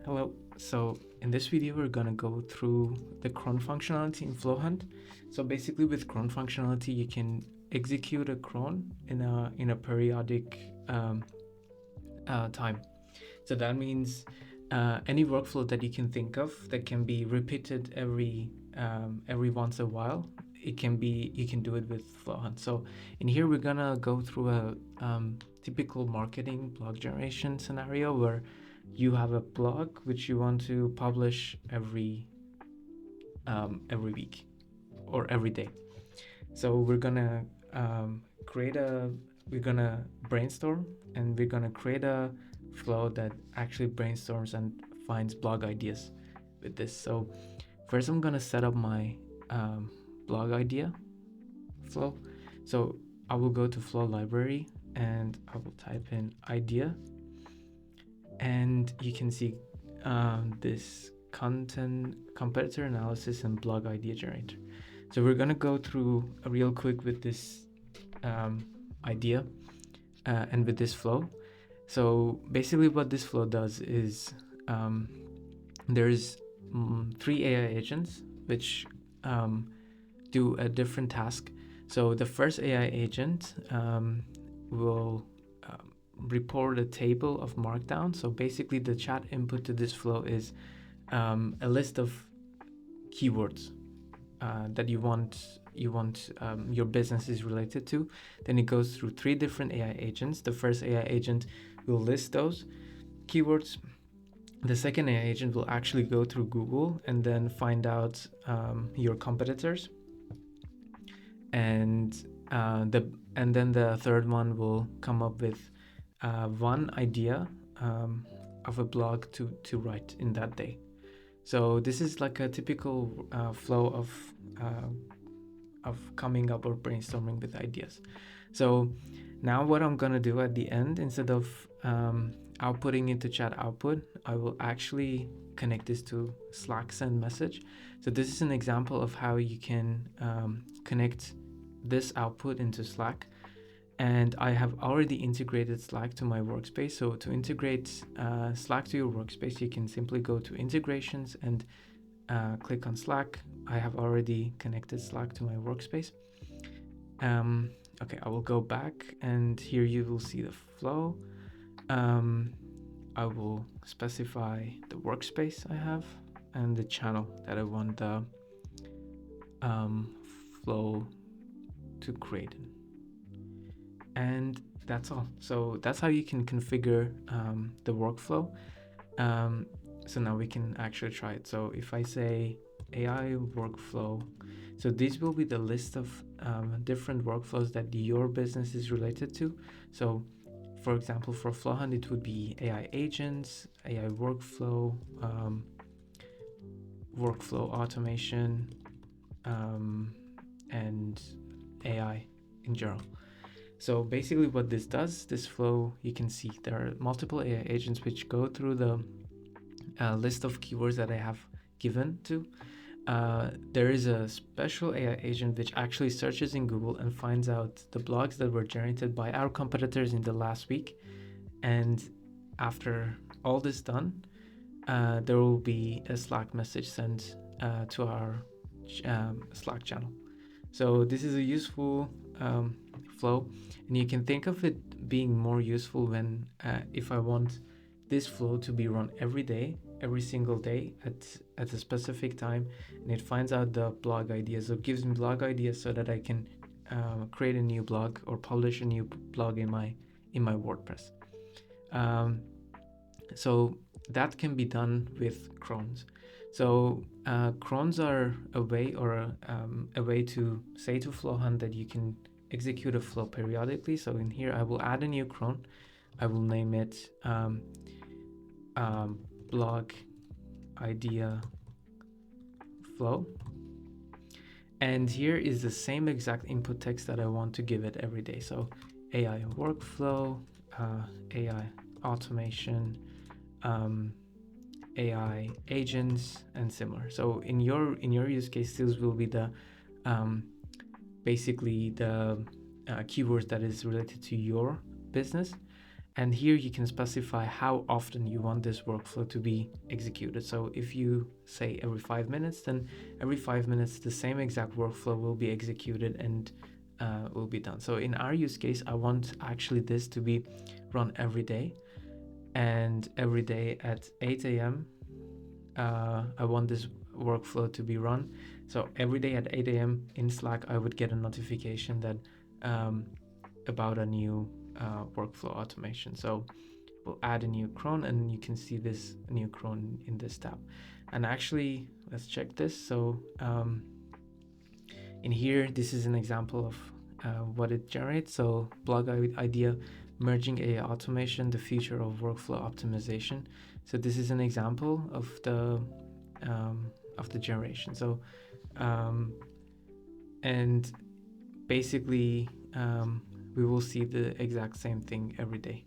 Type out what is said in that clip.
Hello. So in this video, we're gonna go through the cron functionality in FlowHunt. So basically, with cron functionality, you can execute a cron in a periodic time. So that means any workflow that you can think of that can be repeated every once a while. You can do it with FlowHunt. So in here, we're gonna go through a typical marketing blog generation scenario where you have a blog which you want to publish every week or every day. So we're gonna we're gonna brainstorm, and we're gonna create a flow that actually brainstorms and finds blog ideas with this. So first, I'm gonna set up my blog idea flow. So I will go to Flow library and I will type in idea, and you can see this content competitor analysis and blog idea generator. So we're gonna go through real quick with this idea and with this flow. So basically what this flow does is there's 3 AI agents which do a different task. So the first AI agent will report a table of markdown. So basically the chat input to this flow is a list of keywords that you want your business is related to. Then it goes through 3 different AI agents. The first AI agent will list those keywords. The second AI agent will actually go through Google and then find out your competitors, and then the third one will come up with one idea of a blog to write in that day. So this is like a typical flow of coming up or brainstorming with ideas. So now what I'm gonna do at the end, instead of outputting into chat output, I will actually connect this to Slack send message. So this is an example of how you can connect this output into Slack. And I have already integrated Slack to my workspace. So to integrate Slack to your workspace, you can simply go to integrations and click on Slack. I have already connected Slack to my workspace. Okay, I will go back, and here you will see the flow. I will specify the workspace I have and the channel that I want the flow to create. And that's all. So that's how you can configure the workflow. So now we can actually try it. So if I say AI workflow, so this will be the list of different workflows that your business is related to. So for example, for FlowHunt, it would be AI agents, AI workflow, workflow automation, and AI in general. So basically what this does, this flow, you can see there are multiple AI agents which go through the list of keywords that I have given to. There is a special AI agent which actually searches in Google and finds out the blogs that were generated by our competitors in the last week. And after all this done, there will be a Slack message sent to our Slack channel. So this is a useful flow, and you can think of it being more useful when if I want this flow to be run every day, every single day at a specific time, and it finds out the blog ideas. So it gives me blog ideas so that I can create a new blog or publish a new blog in my WordPress. So that can be done with crons. So crons are a way to say to FlowHunt that you can execute a flow periodically. So in here, I will add a new cron. I will name it blog idea flow. And here is the same exact input text that I want to give it every day. So AI workflow, AI automation, AI agents, and similar. So in your use case, these will be the basically the keywords that is related to your business. And here you can specify how often you want this workflow to be executed. So if you say every 5 minutes, then every 5 minutes the same exact workflow will be executed and will be done. So in our use case, I want actually this to be run every day, and every day at 8 a.m. I want this workflow to be run. So every day at 8 a.m. in Slack, I would get a notification that about a new workflow automation. So we'll add a new cron, and you can see this new cron in this tab. And actually, let's check this. So in here, this is an example of what it generates. So blog idea, merging AI automation, the future of workflow optimization. So this is an example of the generation. So and basically we will see the exact same thing every day.